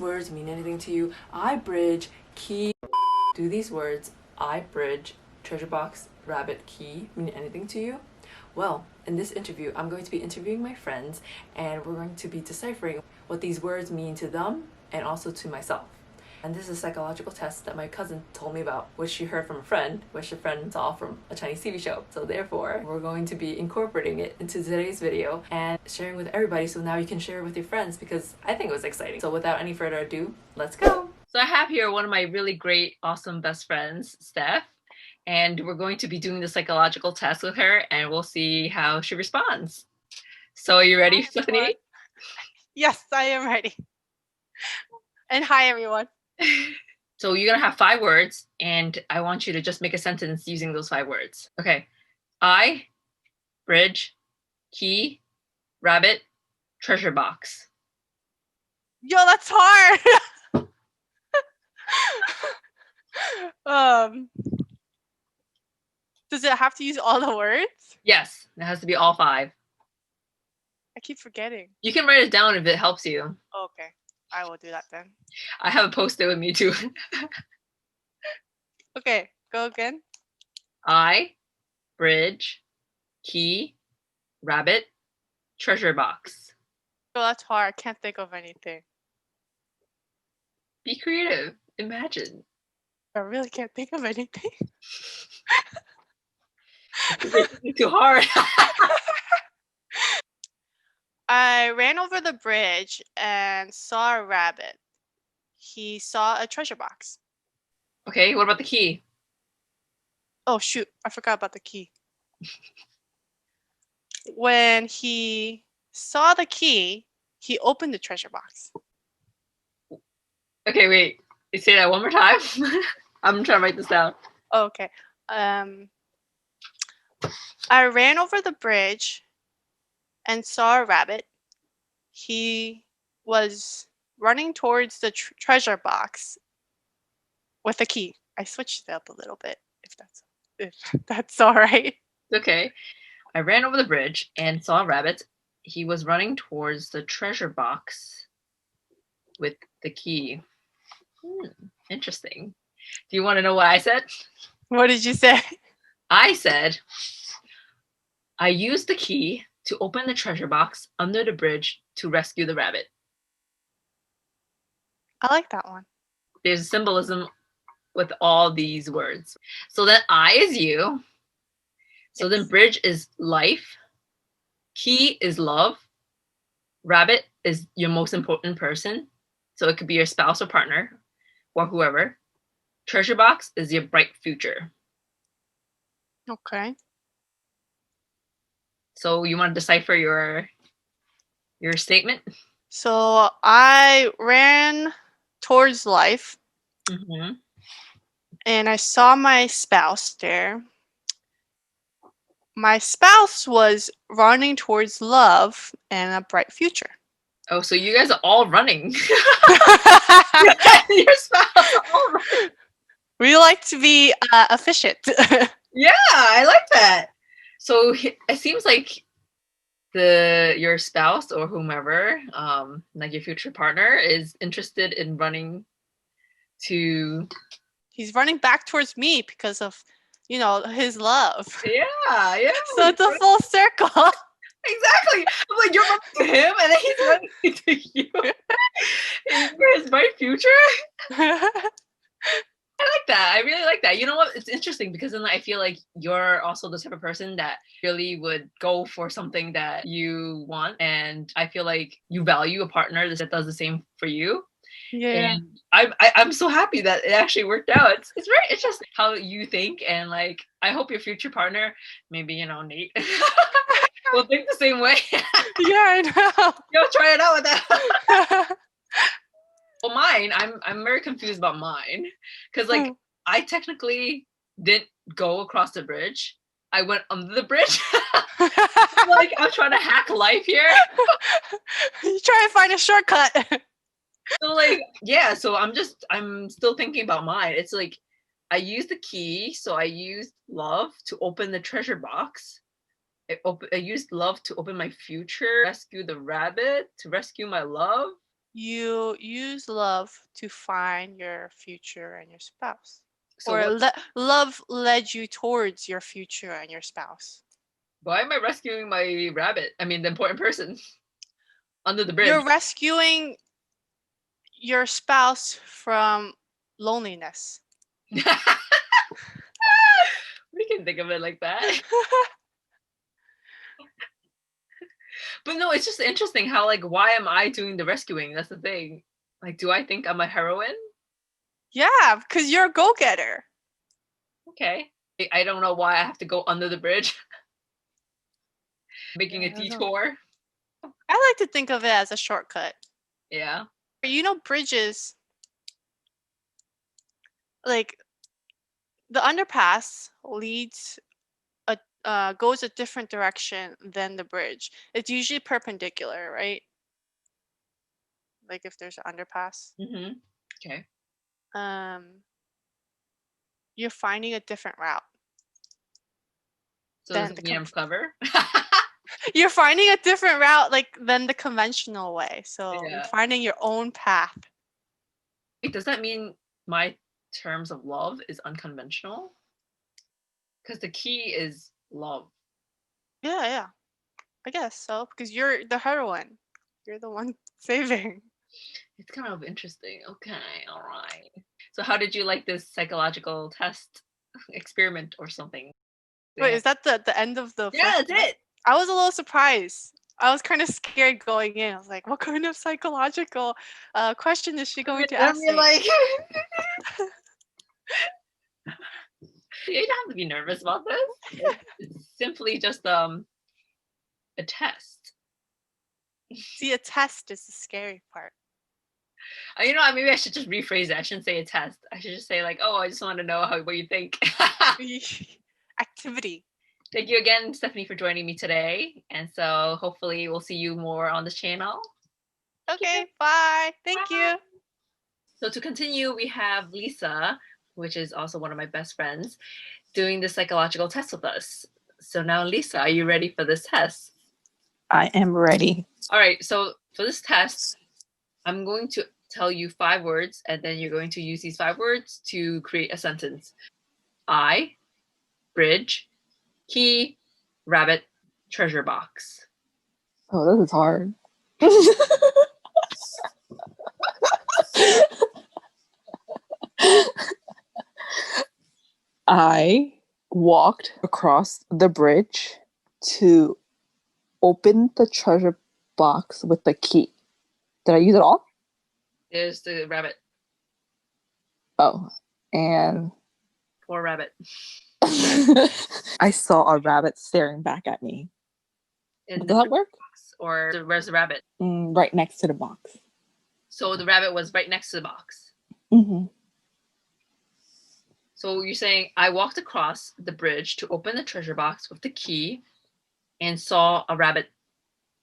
words mean anything to you? I bridge, key. Do these words, I bridge, treasure box, rabbit, key, mean anything to you? Well, in this interview, I'm going to be interviewing my friends and we're going to be deciphering what these words mean to them and also to myself. And this is a psychological test that my cousin told me about, which she heard from a friend, which a friend saw from a Chinese TV show. So therefore, we're going to be incorporating it into today's video and sharing with everybody so now you can share it with your friends because I think it was exciting. So without any further ado, let's go! So I have here one of my really great, awesome best friends, Steph, and we're going to be doing the psychological test with her and we'll see how she responds. So are you ready, Stephanie? Yes, I am ready. And hi, everyone. So you're gonna have 5 words and I want you to just make a sentence using those 5 words. Okay. I, bridge, key, rabbit, treasure box. Yo, that's hard. Does it have to use all the words? Yes, it has to be all 5. I keep forgetting. You can write it down if it helps you. Okay, I will do that then. I have a post-it with me too. Okay, go again. I, bridge, key, rabbit, treasure box. Yo, that's hard. I can't think of anything. Be creative. Imagine. I really can't think of anything. It's too hard. I ran over the bridge and saw a rabbit. He saw a treasure box. Okay, what about the key? Oh, shoot. I forgot about the key. When he saw the key, he opened the treasure box. Okay, wait. Say that one more time. I'm trying to write this down. Oh, okay. I ran over the bridge and saw a rabbit. He was running towards the treasure box with a key. I switched it up a little bit, if that's all right. Okay. I ran over the bridge and saw a rabbit. He was running towards the treasure box with the key. Interesting. Do you want to know what I said? What did you say? I said, I used the key to open the treasure box under the bridge to rescue the rabbit. I like that one. There's a symbolism with all these words. So then I is you. So then bridge is life. Key is love. Rabbit is your most important person. So it could be your spouse or partner or whoever. Treasure box is your bright future. Okay. So you want to decipher your statement? So I ran towards life. Mm-hmm. And I saw my spouse there. My spouse was running towards love and a bright future. Oh, so you guys are all running. Your spouse are all running. We like to be efficient. Yeah, I like that. So it seems like your spouse or whomever, like your future partner, is interested in running to. He's running back towards me because of, his love. Yeah, yeah. So it's a full circle. Exactly. I'm like, you're running to him, and then he's running to you. For his bright future. I like that. I really like that. You know what? It's interesting because then I feel like you're also the type of person that really would go for something that you want. And I feel like you value a partner that does the same for you. Yeah. And I'm so happy that it actually worked out. It's very interesting how you think. And like, I hope your future partner, maybe, Nate, will think the same way. Yeah, I know. Yo, try it out with that. Well, mine, I'm very confused about mine because like I technically didn't go across the bridge. I went under the bridge. Like I'm trying to hack life here. You try to find a shortcut. So like yeah, so I'm still thinking about mine. It's like I used the key, so I used love to open the treasure box. I used love to open my future, rescue the rabbit, to rescue my love. You use love to find your future and your spouse. So Or what? love led you towards your future and your spouse. Why am I rescuing my rabbit? I mean, the important person under the bridge. You're rescuing your spouse from loneliness. We can think of it like that. But no, it's just interesting how, like, why am I doing the rescuing? That's the thing. Like, do I think I'm a heroine? Yeah, because you're a go-getter. Okay. I don't know why I have to go under the bridge. Making Yeah, a I don't know. detour. I like to think of it as a shortcut. Yeah. You know, bridges, like the underpass leads goes a different direction than the bridge. It's usually perpendicular, right? Like if there's an underpass. Mm-hmm. Okay. You're finding a different route So does than it mean I'm clever? you're finding a different route like than the conventional way. So you're Yeah. finding your own path. Wait, does that mean my terms of love is unconventional? Because the key is love. Yeah, yeah. I guess so because you're the heroine. You're the one saving. It's kind of interesting. Okay, all right. So how did you like this psychological test experiment or something? Wait, is that the end of the Yeah, first that's part? it. I was a little surprised. I was kind of scared going in. I was like, what kind of psychological question is she going to I ask mean, me? like, you don't have to be nervous about this. It's simply just a test. See, a test is the scary part. You know, maybe I should just rephrase it. I shouldn't say a test. I should just say like, oh, I just want to know what you think. Activity. Thank you again, Stephanie, for joining me today. And so hopefully we'll see you more on the channel. Okay, bye. Thank you. So to continue, we have Lisa, which is also one of my best friends, doing the psychological test with us. So now, Lisa, are you ready for this test? I am ready. All right. So for this test, I'm going to tell you 5 words, and then you're going to use these 5 words to create a sentence. I, bridge, key, rabbit, treasure box. Oh, this is hard. I walked across the bridge to open the treasure box with the key. Did I use it all? There's the rabbit. Oh, and Poor rabbit. I saw a rabbit staring back at me. Does that work? Or where's the rabbit? Right next to the box. So the rabbit was right next to the box. Mm-hmm. So you're saying I walked across the bridge to open the treasure box with the key and saw a rabbit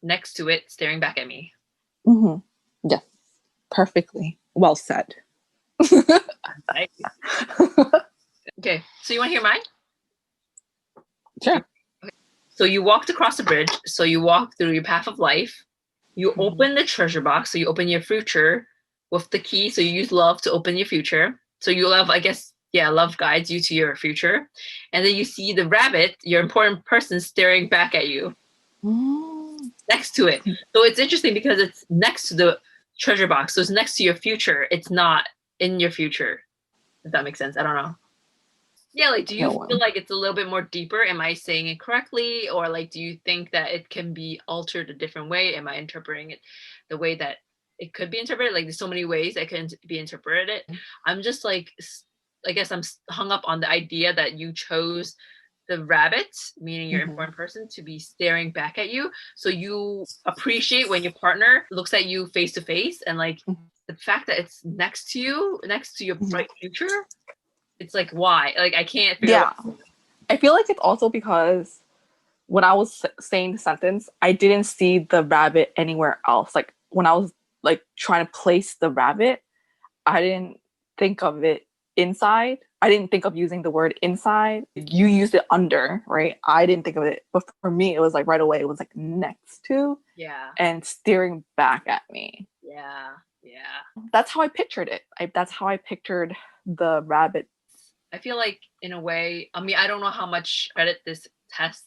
next to it staring back at me. Mm-hmm. Yes. Perfectly. Well said. Okay, so you want to hear mine? Sure. Okay. So you walked across the bridge, so you walk through your path of life. You open the treasure box, so you open your future with the key, so you use love to open your future. So you love, I guess, love guides you to your future. And then you see the rabbit, your important person, staring back at you next to it. So it's interesting because it's next to the treasure box, so it's next to your future. It's not in your future, if that makes sense. I don't know. Yeah, like, do you feel like it's a little bit more deeper? Am I saying it correctly? Or like, do you think that it can be altered a different way? Am I interpreting it the way that it could be interpreted? Like, there's so many ways that can be interpreted. I'm just like, I guess I'm hung up on the idea that you chose the rabbit, meaning your important person, to be staring back at you. So you appreciate when your partner looks at you face to face, and like the fact that it's next to you, next to your bright future. It's like, why? Like, I can't figure out. I feel like it's also because when I was saying the sentence, I didn't see the rabbit anywhere else. Like, when I was like trying to place the rabbit, I didn't think of it inside. I didn't think of using the word inside. You used it under, right? I didn't think of it. But for me, it was like right away, it was like next to. Yeah. And staring back at me. Yeah, yeah. That's how I pictured it. That's how I pictured the rabbit. I feel like in a way, I mean, I don't know how much credit this test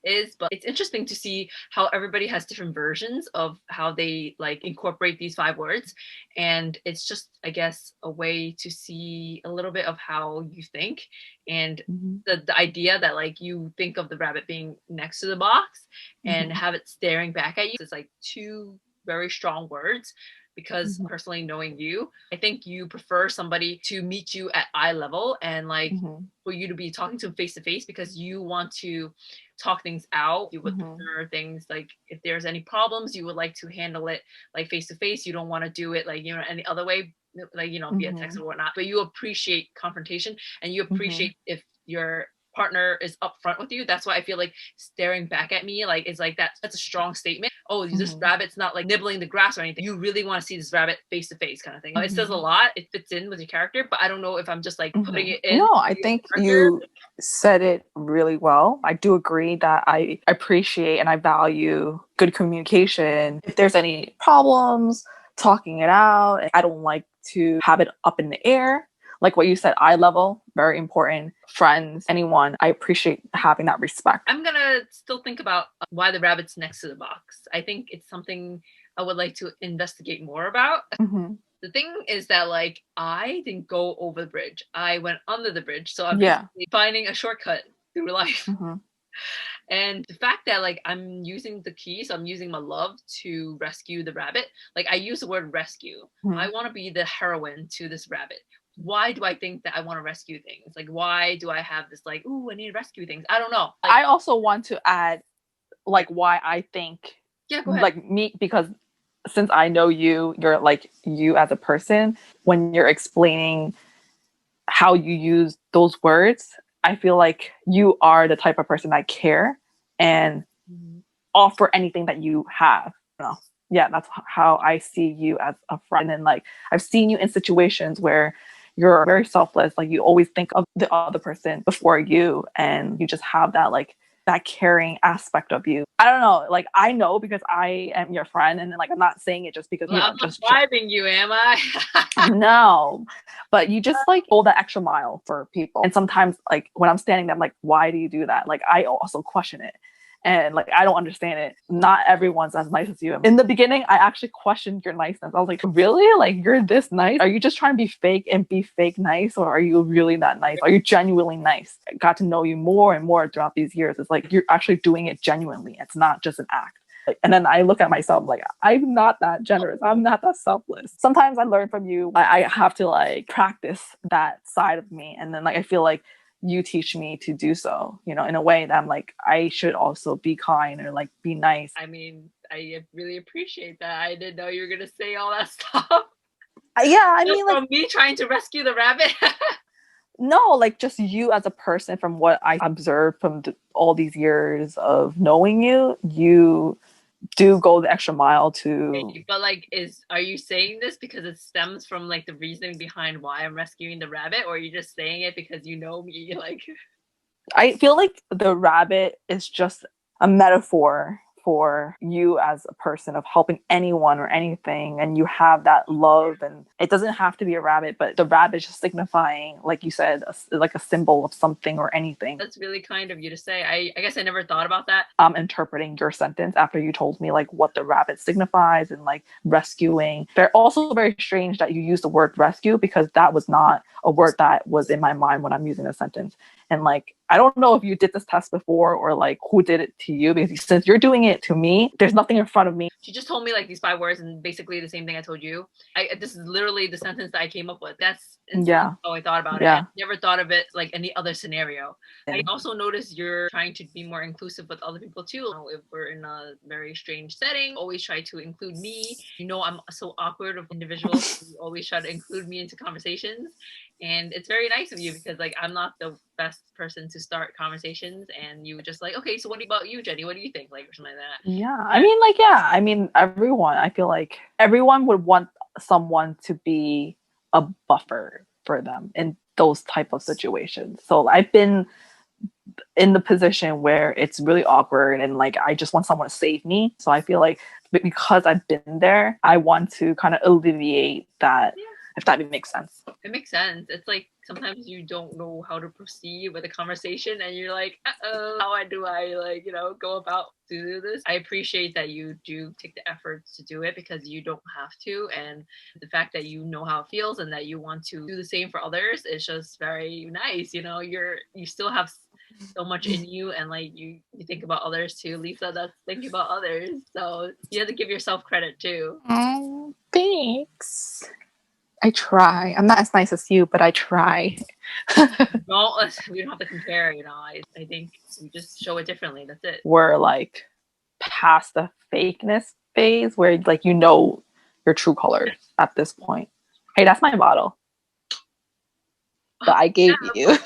is, but it's interesting to see how everybody has different versions of how they like incorporate these 5 words. And it's just, I guess, a way to see a little bit of how you think, and the idea that like you think of the rabbit being next to the box and have it staring back at you. It's like 2 very strong words, because personally knowing you, I think you prefer somebody to meet you at eye level and like for you to be talking to them face to face, because you want to talk things out. You would prefer things like if there's any problems, you would like to handle it like face to face. You don't want to do it like, you know, any other way, like, you know, via text or whatnot. But you appreciate confrontation, and you appreciate if your partner is upfront with you. That's why I feel like staring back at me like is like that's a strong statement. Oh, this rabbit's not like nibbling the grass or anything. You really want to see this rabbit face to face kind of thing. It says a lot. It fits in with your character, but I don't know if I'm just like putting it in. No, I think you said it really well. I do agree that I appreciate and I value good communication. If there's any problems, talking it out. I don't like to have it up in the air. Like what you said, eye level, very important. Friends, anyone, I appreciate having that respect. I'm gonna still think about why the rabbit's next to the box. I think it's something I would like to investigate more about. The thing is that like I didn't go over the bridge. I went under the bridge. So I'm finding a shortcut through life. And the fact that like I'm using the key, so I'm using my love to rescue the rabbit. Like I use the word rescue. I want to be the heroine to this rabbit. Why do I think that I want to rescue things? Like, why do I have this like, ooh, I need to rescue things? I don't know. Like, I also want to add like why I think go ahead. Like me, because since I know you, you're like you as a person, when you're explaining how you use those words, I feel like you are the type of person that care and offer anything that you have. Yeah, that's how I see you as a friend. And like I've seen you in situations where you're very selfless, like you always think of the other person before you, and you just have that like that caring aspect of you. I don't know, like I know because I am your friend, and then like I'm not saying it just because I'm just bribing you, am I? No, but you just like go that extra mile for people. And sometimes like when I'm standing there, I'm like, why do you do that? Like I also question it. And like I don't understand it. Not everyone's as nice as you. In the beginning, I actually questioned your niceness. I was like, really? Like you're this nice? Are you just trying to be fake and be fake nice? Or are you really that nice? Are you genuinely nice? I got to know you more and more throughout these years. It's like you're actually doing it genuinely. It's not just an act. Like, and then I look at myself like, I'm not that generous. I'm not that selfless. Sometimes I learn from you. I have to like practice that side of me. And then like I feel like you teach me to do so, you know, in a way that I'm like, I should also be kind or like be nice. I mean, I really appreciate that. I didn't know you were going to say all that stuff. Yeah, I mean, like me trying to rescue the rabbit. No, like just you as a person, from what I observed from all these years of knowing you, you do go the extra mile to. But like, are you saying this because it stems from like the reasoning behind why I'm rescuing the rabbit, or are you just saying it because you know me? Like, I feel like the rabbit is just a metaphor for you as a person of helping anyone or anything, and you have that love, and it doesn't have to be a rabbit, but the rabbit is just signifying, like you said, like a symbol of something or anything. That's really kind of you to say. I guess I never thought about that. I'm interpreting your sentence after you told me like what the rabbit signifies and like rescuing. They're also very strange that you use the word rescue, because that was not a word that was in my mind when I'm using a sentence. And like, I don't know if you did this test before or like who did it to you, because since you're doing it to me, there's nothing in front of me. She just told me like these 5 words and basically the same thing I told you. This is literally the sentence that I came up with. That's how I thought about it. I never thought of it like any other scenario. I also noticed you're trying to be more inclusive with other people too. You know, if we're in a very strange setting, always try to include me. You know, I'm so awkward of individuals. You always try to include me into conversations. And it's very nice of you, because like I'm not the best person to start conversations, and you were just like, okay, so what about you, Jenny? What do you think? Like, or something like that. Yeah, I mean, everyone, I feel like everyone would want someone to be a buffer for them in those type of situations. So I've been in the position where it's really awkward and like I just want someone to save me. So I feel like because I've been there, I want to kind of alleviate that, if that makes sense. It makes sense. It's like sometimes you don't know how to proceed with a conversation and you're like, uh-oh, how do I like, go about to do this? I appreciate that you do take the effort to do it because you don't have to. And the fact that you know how it feels and that you want to do the same for others is just very nice. You still have so much in you and like you think about others too. Lisa, that's thinking about others. So you have to give yourself credit too. Oh, thanks. I try. I'm not as nice as you, but I try. No, we don't have to compare, I think we just show it differently. That's it. We're like past the fakeness phase where like your true colors at this point. Hey, that's my bottle that I gave you.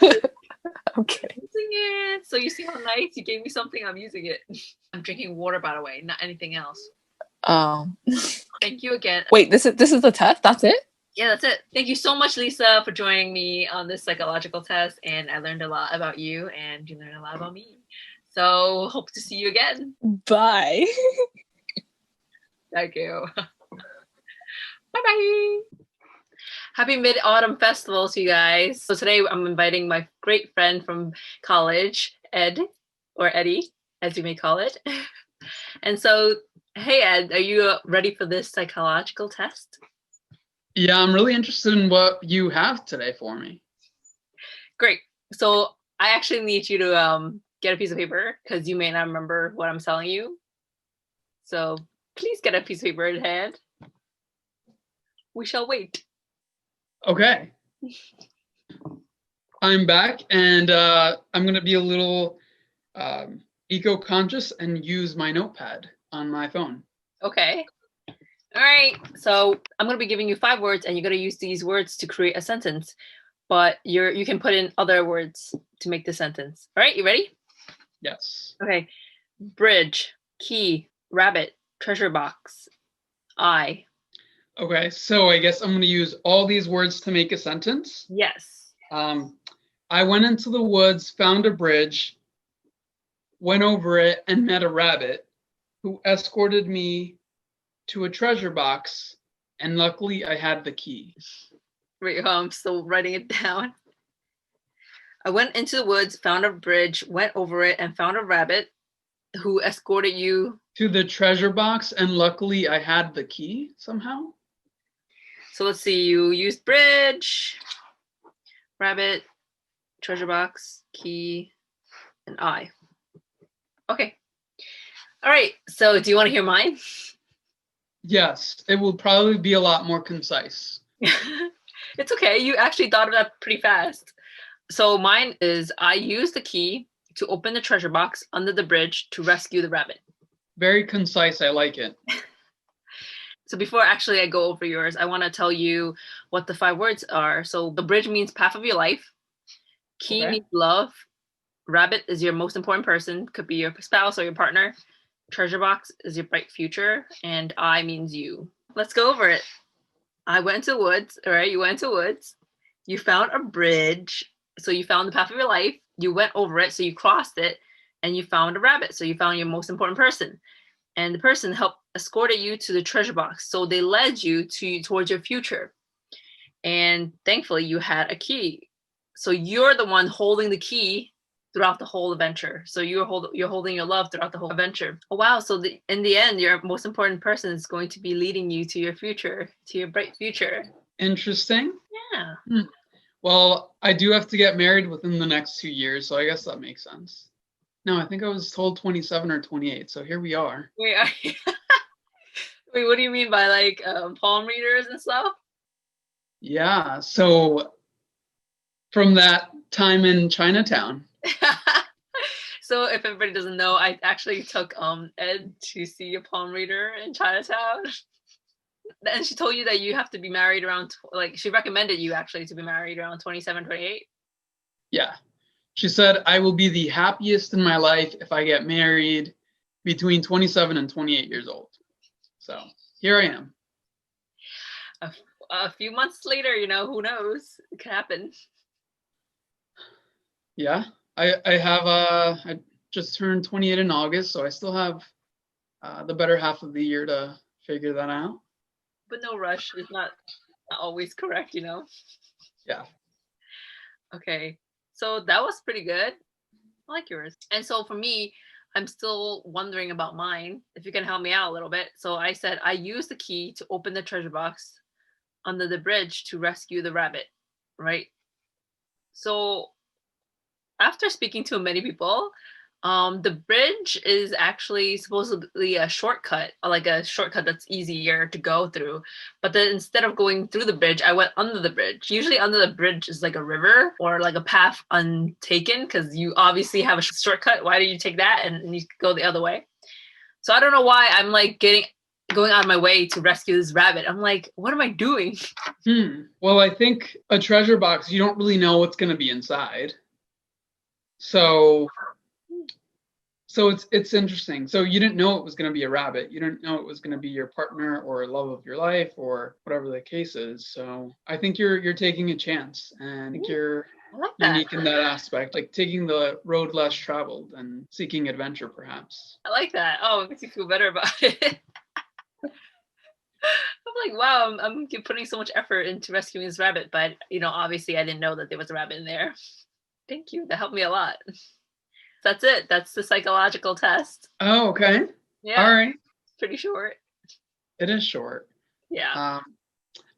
I'm kidding. Using it. So you see how nice you gave me something, I'm using it. I'm drinking water, by the way, not anything else. Thank you again. Wait, this is the test? That's it? Yeah, that's it. Thank you so much, Lisa, for joining me on this psychological test. And I learned a lot about you and you learned a lot about me. So hope to see you again. Bye. Thank you. Bye-bye. Happy Mid-Autumn Festival to you guys. So today I'm inviting my great friend from college, Ed, or Eddie, as you may call it. And so, hey, Ed, are you ready for this psychological test? Yeah, I'm really interested in what you have today for me. Great. So I actually need you to get a piece of paper because you may not remember what I'm telling you. So please get a piece of paper in hand. We shall wait. Okay. I'm back, and I'm going to be a little eco-conscious and use my notepad on my phone. Okay. All right. So I'm going to be giving you 5 words, and you're going to use these words to create a sentence. But you can put in other words to make the sentence. All right. You ready? Yes. Okay. Bridge, key, rabbit, treasure box, eye. Okay, so I guess I'm going to use all these words to make a sentence. Yes. I went into the woods, found a bridge, went over it, and met a rabbit who escorted me to a treasure box, and luckily I had the key. Wait, I'm still writing it down. I went into the woods, found a bridge, went over it, and found a rabbit who escorted you to the treasure box, and luckily I had the key somehow. So let's see, you used bridge, rabbit, treasure box, key, and eye. Okay. All right. So do you want to hear mine? Yes, it will probably be a lot more concise. It's okay. You actually thought of that pretty fast. So mine is I used the key to open the treasure box under the bridge to rescue the rabbit. Very concise. I like it. So before actually I go over yours, I want to tell you what the 5 words are. So the bridge means path of your life. Key means love. Rabbit is your most important person. Could be your spouse or your partner. Treasure box is your bright future. And I means you. Let's go over it. I went to the woods. All right, you went to the woods. You found a bridge. So you found the path of your life. You went over it. So you crossed it. And you found a rabbit. So you found your most important person. And the person helped escorted you to the treasure box. So they led you towards your future. And thankfully you had a key. So you're the one holding the key throughout the whole adventure. So you're holding your love throughout the whole adventure. Oh, wow. So in the end, your most important person is going to be leading you to your future, to your bright future. Interesting. Yeah. Well, I do have to get married within the next 2 years, so I guess that makes sense. No, I think I was told 27 or 28, so here we are. Wait, wait, what do you mean by like palm readers and stuff? Yeah, so from that time in Chinatown. So if everybody doesn't know, I actually took Ed to see a palm reader in Chinatown. And she told you that you have to be married around, like she recommended you actually to be married around 27, 28. Yeah. She said, I will be the happiest in my life if I get married between 27 and 28 years old. So here I am. A few months later, who knows? It could happen. Yeah, I have I just turned 28 in August, so I still have the better half of the year to figure that out. But no rush. It's not always correct, you know? Yeah. Okay. So that was pretty good. I like yours. And so for me, I'm still wondering about mine. If you can help me out a little bit. So I said I used the key to open the treasure box under the bridge to rescue the rabbit, right? So after speaking to many people, the bridge is actually supposedly a shortcut, like a shortcut that's easier to go through. But then instead of going through the bridge, I went under the bridge. Usually under the bridge is like a river or like a path untaken because you obviously have a shortcut. Why do you take that and you go the other way? So I don't know why I'm like going out of my way to rescue this rabbit. I'm like, what am I doing? Well, I think a treasure box, you don't really know what's going to be inside. So it's interesting. So you didn't know it was going to be a rabbit. You didn't know it was going to be your partner or love of your life or whatever the case is. So I think you're taking a chance, and I think you're I like that. unique in that aspect, like taking the road less traveled and seeking adventure, perhaps. I like that. Oh, it makes me feel better about it. I'm like, wow, I'm putting so much effort into rescuing this rabbit, but obviously I didn't know that there was a rabbit in there. Thank you. That helped me a lot. That's it. That's the psychological test. Oh, okay. Yeah. All right. It's pretty short. It is short. Yeah.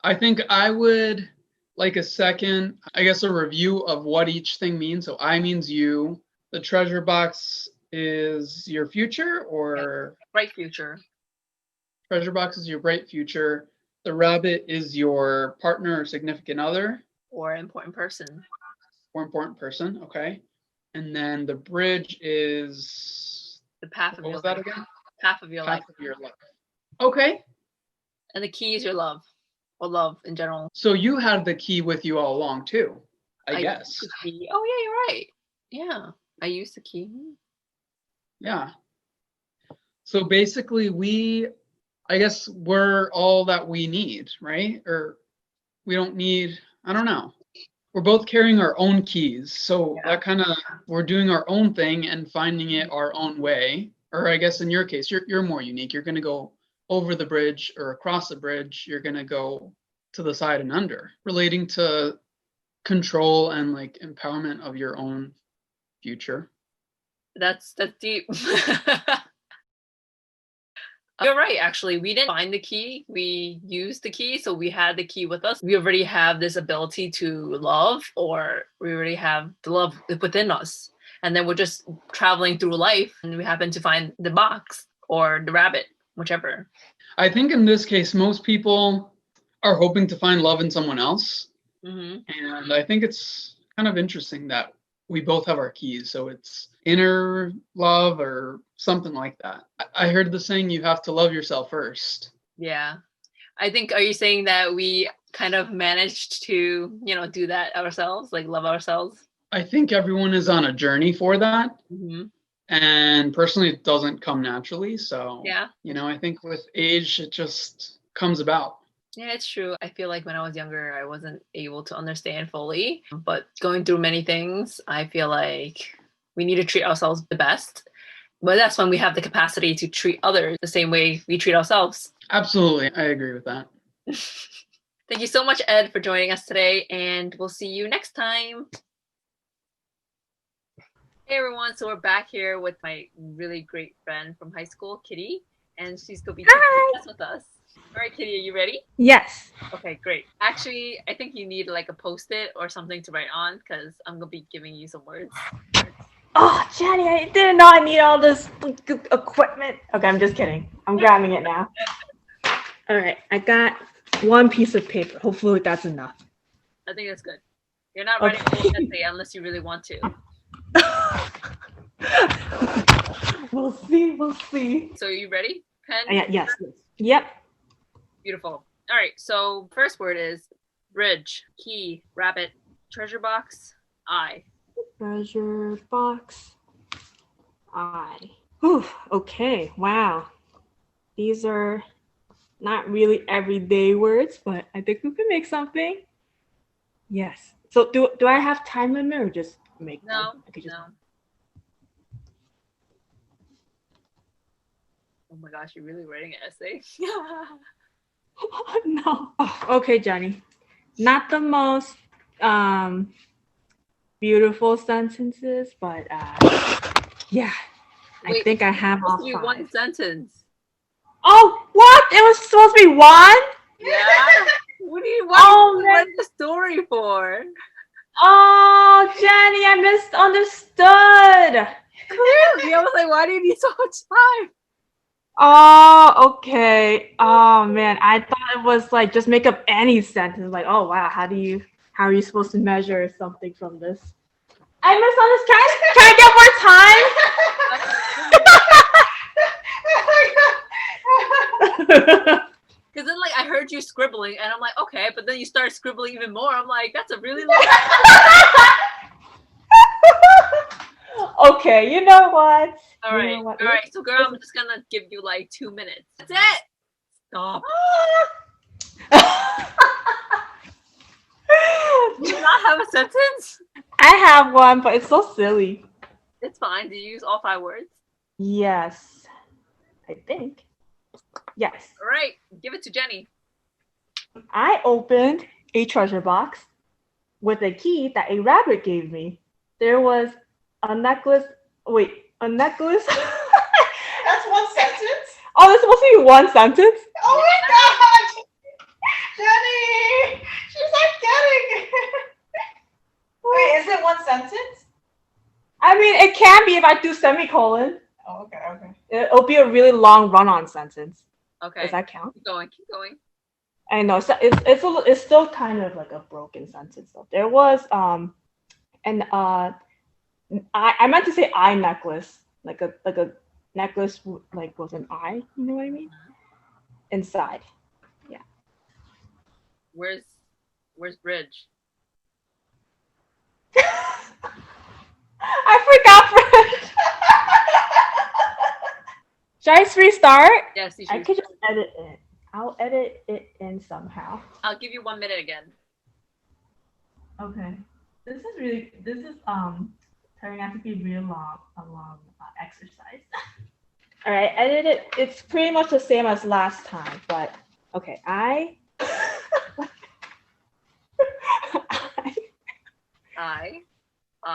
I think I would like a second, I guess, a review of what each thing means. So I means you. The treasure box is your future, or bright future. Treasure box is your bright future. The rabbit is your partner or significant other. Or important person. Or important person, okay. And then the bridge is the path of what your was that life. again? Path of your life. Path of your life. Okay. And the key is your love, or love in general. So you had the key with you all along too, I guess. Oh yeah, you're right. Yeah, I used the key. Yeah. So basically I guess we're all that we need, right? Or we don't need, I don't know. We're both carrying our own keys. So that kind of, we're doing our own thing and finding it our own way. Or I guess in your case, you're more unique. You're going to go over the bridge or across the bridge. You're going to go to the side and under, relating to control and like empowerment of your own future. That's deep. You're right, actually. We didn't find the key. We used the key. So we had the key with us. We already have this ability to love, or we already have the love within us. And then we're just traveling through life and we happen to find the box or the rabbit, whichever. I think in this case, most people are hoping to find love in someone else. Mm-hmm. And I think it's kind of interesting that we both have our keys. So it's inner love or something like that. I heard the saying, you have to love yourself first. Yeah. I think, are you saying that we kind of managed to, do that ourselves, like love ourselves? I think everyone is on a journey for that. Mm-hmm. And personally, it doesn't come naturally. So, yeah, I think with age, it just comes about. Yeah, it's true. I feel like when I was younger, I wasn't able to understand fully. But going through many things, I feel like we need to treat ourselves the best. But that's when we have the capacity to treat others the same way we treat ourselves. Absolutely. I agree with that. Thank you so much, Ed, for joining us today. And we'll see you next time. Hey, everyone. So we're back here with my really great friend from high school, Kitty. And she's going to be taking with us. All right, Kitty, are you ready? Yes. Okay, great. Actually, I think you need like a Post-it or something to write on because I'm going to be giving you some words. Oh, Jenny, I didn't know I need all this equipment. Okay, I'm just kidding. I'm grabbing it now. All right, I got one piece of paper. Hopefully that's enough. I think that's good. You're not writing a whole essay unless you really want to. We'll see. So are you ready? Pen? Yes. Yep. Beautiful. All right, so first word is bridge, key, rabbit, treasure box, eye. Treasure box, eye. Whew, okay, wow. These are not really everyday words, but I think we can make something. Yes. So do I have time limit or just make them? No. Oh my gosh, you're really writing an essay? No. Oh, okay, Jenny. Not the most beautiful sentences, but yeah, I think I have supposed all to be 5. one sentence. Oh, what? It was supposed to be 1? Yeah? What do you Oh, want man. the story for? Oh, Jenny, I misunderstood. Clearly, I was like, why do you need so much time? Oh, okay. Oh man, I thought it was like just make up any sentence. Like, oh wow, how are you supposed to measure something from this? I misunderstood. Can I get more time? Because then, like, I heard you scribbling, and I'm like, okay, but then you start scribbling even more. I'm like, that's a really long. Okay, you know what? All right. So, girl, I'm just gonna give you like 2 minutes. That's it. Stop. Do you not have a sentence? I have one, but it's so silly. It's fine. Did you use all 5 words? Yes, I think. Yes. All right. Give it to Jenny. I opened a treasure box with a key that a rabbit gave me. There was a necklace. Wait, a necklace? That's one sentence? Oh, it's supposed to be one sentence? Oh my god! Jenny! She's not getting it. Wait, is it one sentence? I mean, it can be if I do semicolon. Oh, okay, okay. It'll be a really long run-on sentence. Okay. Does that count? Keep going. I know. So it's still kind of like a broken sentence though. There was I meant to say eye necklace, like a necklace like with an eye. You know what I mean? Inside. Yeah. Where's Bridge? I forgot French. Should I just restart? Yes, you I should. could just edit it. I'll edit it in somehow. I'll give you 1 minute again. Okay. This is turning out to be a long exercise. All right, edit it. It's pretty much the same as last time, but okay. I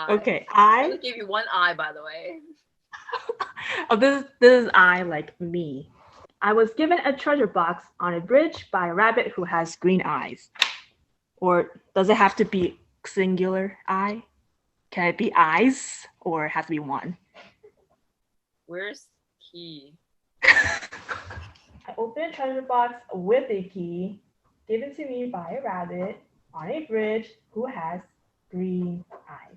Okay, I only gave you 1 eye, by the way. Oh, this is I, like me. I was given a treasure box on a bridge by a rabbit who has green eyes. Or does it have to be singular eye? Can it be eyes or it has to be one? Where's key? I opened a treasure box with a key given to me by a rabbit on a bridge who has green eyes.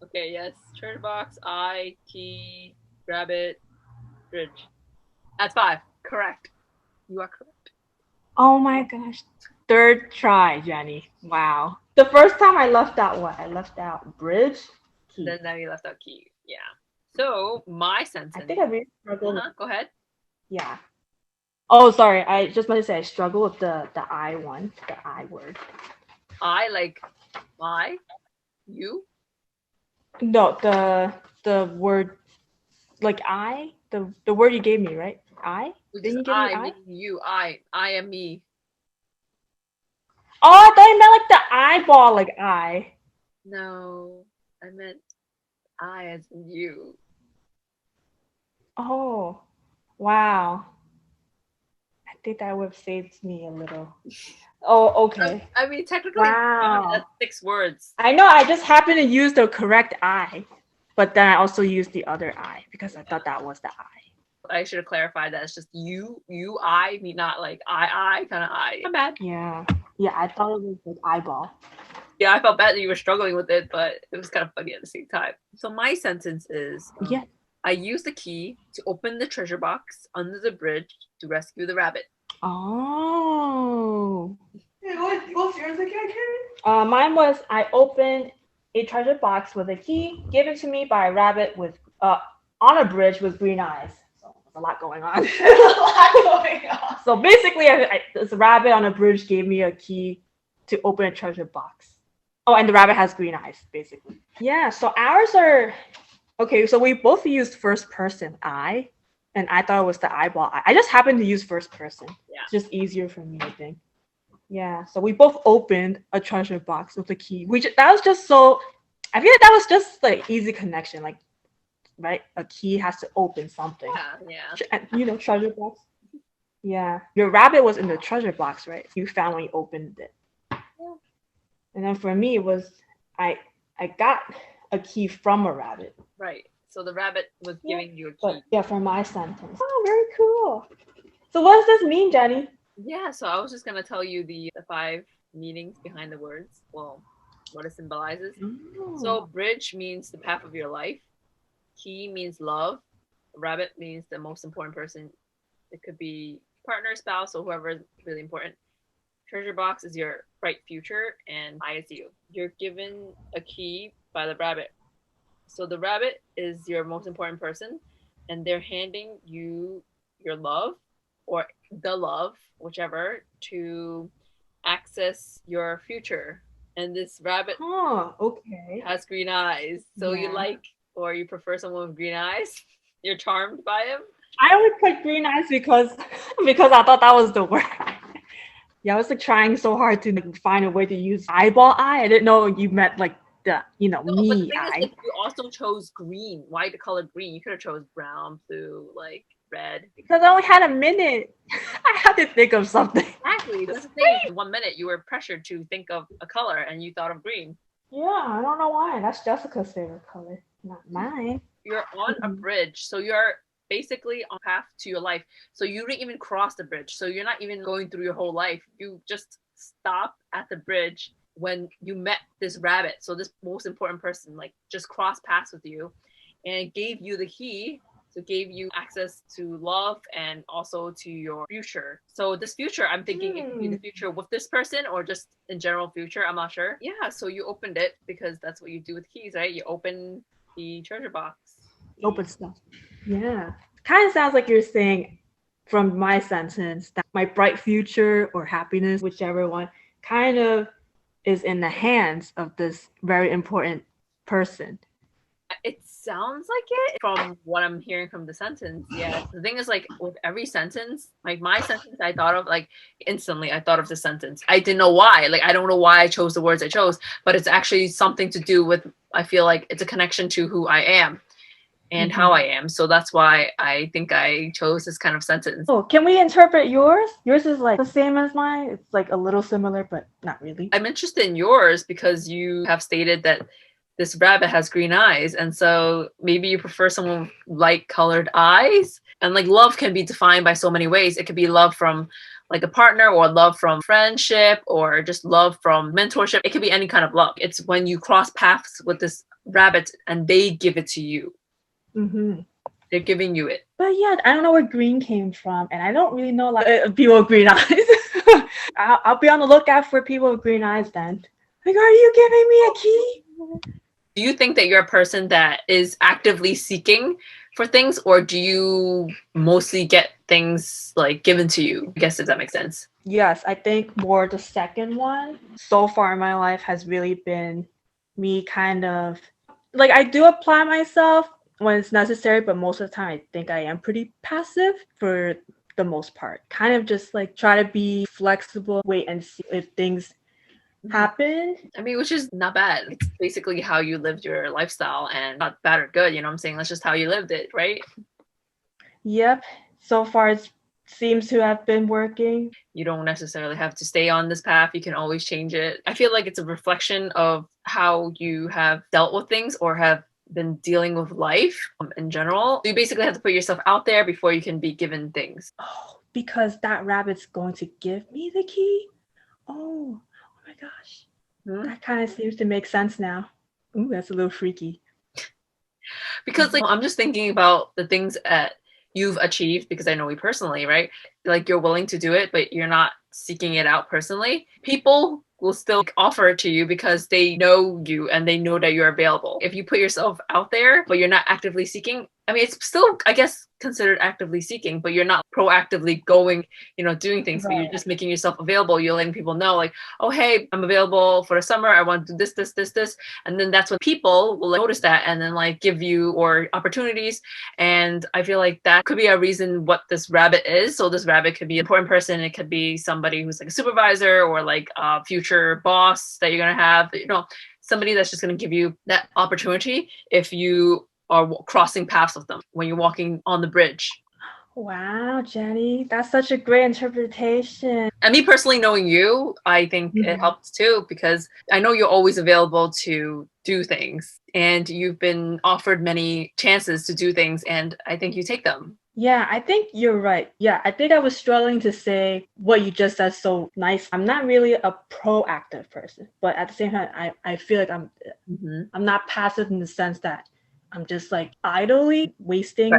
Okay, yes. Treasure box, eye, key, rabbit, bridge. That's 5. Correct. You are correct. Oh my gosh. 3rd try, Jenny. Wow. The first time I left out what? I left out bridge, key. Then now you left out key. Yeah. So my sentence. I think I really struggled. Go ahead. Yeah. Oh, sorry. I just wanted to say I struggle with the I one, the I word. I like my, you. No, the word, like I, the word you gave me, right? I. Didn't you give me I? You. I am me. Oh, I thought you meant like the eyeball, like I. No, I meant I as in you. Oh, wow. I think that would have saved me a little. Oh, okay. I mean, technically, wow. That's 6 words. I know. I just happened to use the correct I, but then I also used the other I because I thought that was the I. I should have clarified that it's just you, I, me, not like I, kind of I. I'm bad. Yeah. Yeah, I thought it was like eyeball. Yeah, I felt bad that you were struggling with it, but it was kind of funny at the same time. So my sentence is, I used the key to open the treasure box under the bridge to rescue the rabbit. Oh. Hey, what's yours again, Karen? Mine was I opened a treasure box with a key given to me by a rabbit with on a bridge with green eyes. So there's a lot going on. So basically, this rabbit on a bridge gave me a key to open a treasure box. Oh, and the rabbit has green eyes, basically. Yeah, so ours are okay. So we both used first person I, and I thought it was the eyeball eye. I just happened to use first person. Yeah. It's just easier for me, I think. Yeah. So we both opened a treasure box with a key. That was just so. I feel like that was just like easy connection. Like, right, a key has to open something. Yeah. You know, treasure box. Yeah. Your rabbit was in the treasure box, right? You found when you opened it. Yeah. And then for me, it was I got a key from a rabbit. Right. So the rabbit was giving you a key. But yeah, for my sentence. Oh, very cool. So what does this mean, Jenny? Yeah, so I was just gonna tell you the 5 meanings behind the words. Well, what it symbolizes. Oh. So bridge means the path of your life. Key means love. Rabbit means the most important person. It could be partner, spouse, or whoever is really important. Treasure box is your bright future, and I is you. You're given a key by the rabbit. So the rabbit is your most important person, and they're handing you your love or the love, whichever, to access your future. And this rabbit okay. has green eyes. So Yeah. you like or you prefer someone with green eyes? You're charmed by him? I only put green eyes because I thought that was the word. Yeah, I was like trying so hard to like, find a way to use eyeball eye. I didn't know you meant like the No, but the me thing eye. is, like, you also chose green. Why the color green? You could have chose brown, blue, like red. Because I only had a minute. I had to think of something. Exactly. That's the thing. In 1 minute, you were pressured to think of a color, and you thought of green. Yeah, I don't know why. That's Jessica's favorite color, not mine. You're on a bridge, so you're basically on path to your life. So you didn't even cross the bridge. So you're not even going through your whole life. You just stopped at the bridge when you met this rabbit. So this most important person, like, just crossed paths with you and gave you the key. So gave you access to love and also to your future. So this future, I'm thinking it could be the future with this person or just in general future. I'm not sure. Yeah, so you opened it because that's what you do with keys, right? You open the treasure box. Open stuff. Yeah. Kind of sounds like you're saying from my sentence that my bright future or happiness, whichever one, kind of is in the hands of this very important person. It sounds like it from what I'm hearing from the sentence. Yeah. The thing is, like, with every sentence, like my sentence, I thought of like instantly, I thought of the sentence. I didn't know why. Like, I don't know why I chose the words I chose, but it's actually something to do with, I feel like it's a connection to who I am and how I am. So that's why I think I chose this kind of sentence. Oh, can we interpret yours? Yours is like the same as mine. It's like a little similar, but not really. I'm interested in yours because you have stated that this rabbit has green eyes, and so maybe you prefer someone with light colored eyes. And like love can be defined by so many ways. It could be love from like a partner or love from friendship or just love from mentorship. It could be any kind of love. It's when you cross paths with this rabbit and they give it to you. They're giving you it. But yeah, I don't know where green came from, and I don't really know like people with green eyes. I'll be on the lookout for people with green eyes then. Like, are you giving me a key? Do you think that you're a person that is actively seeking for things, or do you mostly get things like given to you? I guess if that makes sense. Yes, I think more the second one. So far in my life has really been me kind of like I do apply myself when it's necessary, but most of the time I think I am pretty passive for the most part. Kind of just like try to be flexible, wait and see if things happen. I mean, which is not bad. It's basically how you lived your lifestyle, and not bad or good, you know what I'm saying? That's just how you lived it, right? Yep. So far it seems to have been working. You don't necessarily have to stay on this path. You can always change it. I feel like it's a reflection of how you have dealt with things or have been dealing with life in general. You basically have to put yourself out there before you can be given things. Oh, because that rabbit's going to give me the key? Oh my gosh. That kind of seems to make sense now. Ooh, that's a little freaky. Because like I'm just thinking about the things that you've achieved, because I know you personally, right? Like you're willing to do it, but you're not seeking it out personally. People will still offer it to you because they know you and they know that you're available. If you put yourself out there, but you're not actively seeking, I mean, it's still, I guess, considered actively seeking, but you're not proactively going, doing things, but you're just making yourself available. You're letting people know, like, oh, hey, I'm available for the summer. I want to do this. And then that's when people will notice that and then like give you or opportunities. And I feel like that could be a reason what this rabbit is. So this rabbit could be an important person. It could be somebody who's like a supervisor or like a future boss that you're going to have, somebody that's just going to give you that opportunity if you are crossing paths with them when you're walking on the bridge. Wow, Jenny, that's such a great interpretation. And me personally knowing you, I think it helps too, because I know you're always available to do things and you've been offered many chances to do things, and I think you take them. Yeah, I think you're right. Yeah, I think I was struggling to say what you just said so nice. I'm not really a proactive person, but at the same time, I feel like I'm not passive in the sense that I'm just like idly wasting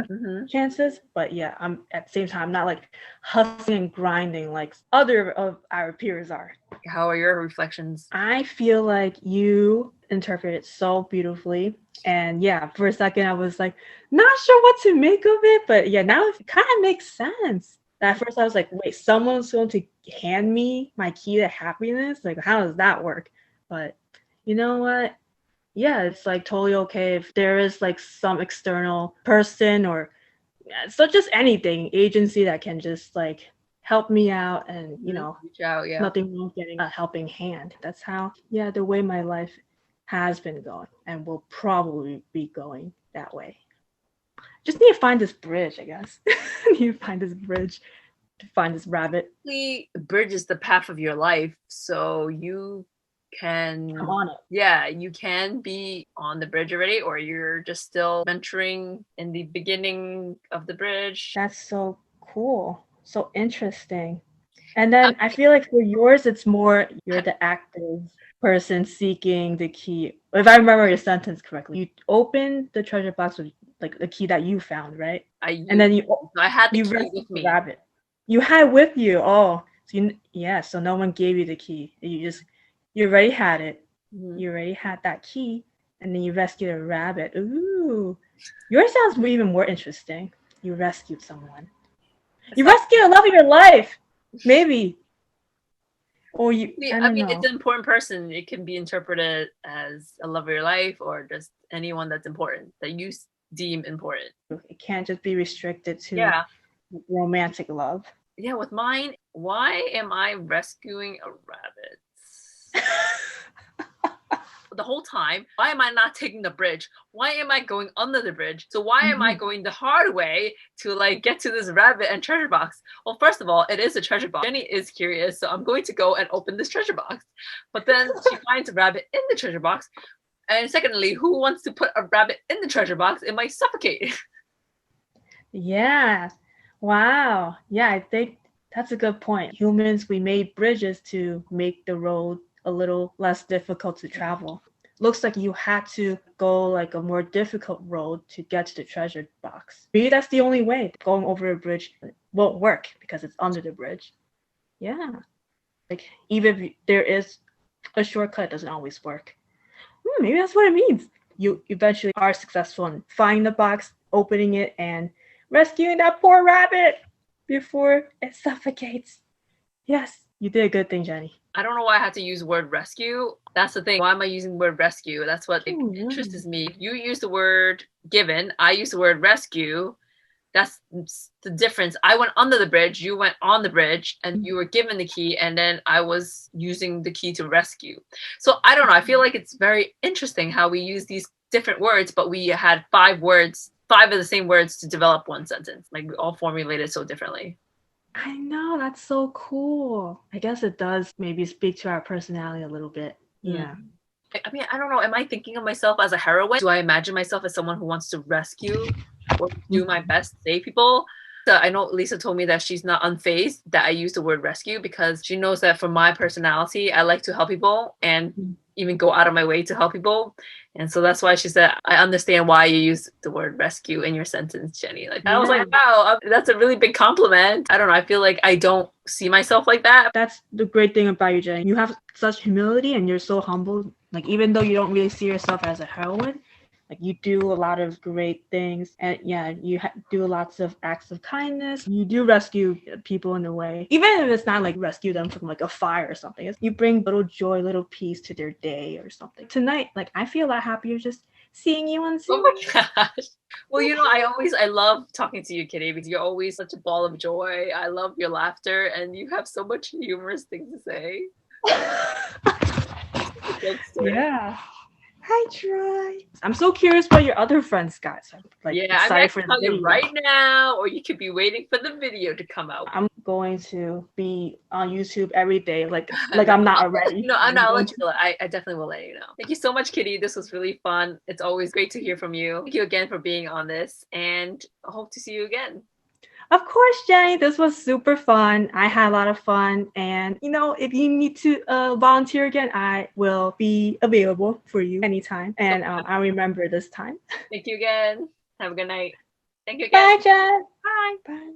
chances. But yeah, I'm at the same time, I'm not like hustling and grinding like other of our peers are. How are your reflections? I feel like you interpret it so beautifully. And yeah, for a second I was like, not sure what to make of it, but yeah, now it kind of makes sense. At first I was like, wait, someone's going to hand me my key to happiness? Like, how does that work? But you know what? Yeah, it's like totally okay if there is like some external person or so just anything, agency that can just like help me out and reach out. Yeah, nothing wrong with getting a helping hand. That's how the way my life has been going and will probably be going that way. Just need to find this bridge, I guess. Need to find this bridge to find this rabbit. The bridge is the path of your life, so you can I'm on it. Yeah, you can be on the bridge already, or you're just still venturing in the beginning of the bridge. That's so cool. So interesting. And then I feel like for yours, it's more you're the active person seeking the key. If I remember your sentence correctly, you opened the treasure box with like the key that you found, right? And then I had the key rescued with me. the rabbit. You had with you. Oh, so so no one gave you the key. You already had it. You already had that key, and then you rescued a rabbit. Ooh, yours sounds even more interesting. You rescued someone. You rescued a love of your life. Maybe. Or I mean, it's an important person. It can be interpreted as a love of your life or just anyone that's important, that you deem important. It can't just be restricted to romantic love. Yeah, with mine, why am I rescuing a rabbit? The whole time, why am I not taking the bridge? Why am I going under the bridge? So why am I going the hard way to like get to this rabbit and treasure box? Well, first of all, it is a treasure box. Jenny is curious, so I'm going to go and open this treasure box. But then she finds a rabbit in the treasure box. And secondly, who wants to put a rabbit in the treasure box? It might suffocate. Yeah. Wow. Yeah, I think that's a good point. Humans, we made bridges to make the road a little less difficult to travel. Looks like you had to go like a more difficult road to get to the treasure box. Maybe that's the only way. Going over a bridge won't work because it's under the bridge. Yeah. Like even if there is a shortcut, it doesn't always work. Maybe that's what it means. You eventually are successful in finding the box, opening it, and rescuing that poor rabbit before it suffocates. Yes, you did a good thing, Jenny. I don't know why I had to use the word rescue. That's the thing. Why am I using the word rescue? That's what interests me. You use the word given. I use the word rescue. That's the difference. I went under the bridge. You went on the bridge and you were given the key. And then I was using the key to rescue. So I don't know. I feel like it's very interesting how we use these different words, but we had 5 words, 5 of the same words to develop one sentence. Like we all formulated so differently. I know, that's so cool. I guess it does maybe speak to our personality a little bit. Yeah. I mean, I don't know. Am I thinking of myself as a heroine? Do I imagine myself as someone who wants to rescue or do my best to save people? I know Lisa told me that she's not unfazed that I use the word rescue because she knows that for my personality, I like to help people and even go out of my way to help people. And so that's why she said, I understand why you use the word rescue in your sentence, Jenny. Like, I was like, wow, that's a really big compliment. I don't know. I feel like I don't see myself like that. That's the great thing about you, Jenny. You have such humility and you're so humble. Like, even though you don't really see yourself as a heroine, like, you do a lot of great things, and yeah, you do lots of acts of kindness. You do rescue people in a way, even if it's not like rescue them from like a fire or something. You bring little joy, little peace to their day or something. Tonight, like, I feel a lot happier just seeing you on Zoom. Oh my gosh. Well, you know, I love talking to you, Kitty, because you're always such a ball of joy. I love your laughter, and you have so much humorous things to say. Yeah. I try. I'm so curious what your other friends got. So I'm like excited I for can the tell you video. right now, or you could be waiting for the video to come out. I'm going to be on YouTube every day, like I'm not already. No, I'll let you know. I definitely will let you know. Thank you so much, Kitty. This was really fun. It's always great to hear from you. Thank you again for being on this, and I hope to see you again. Of course, Jenny. This was super fun. I had a lot of fun. And, you know, if you need to volunteer again, I will be available for you anytime. And I'll remember this time. Thank you again. Have a good night. Thank you again. Bye, Jen. Bye. Bye.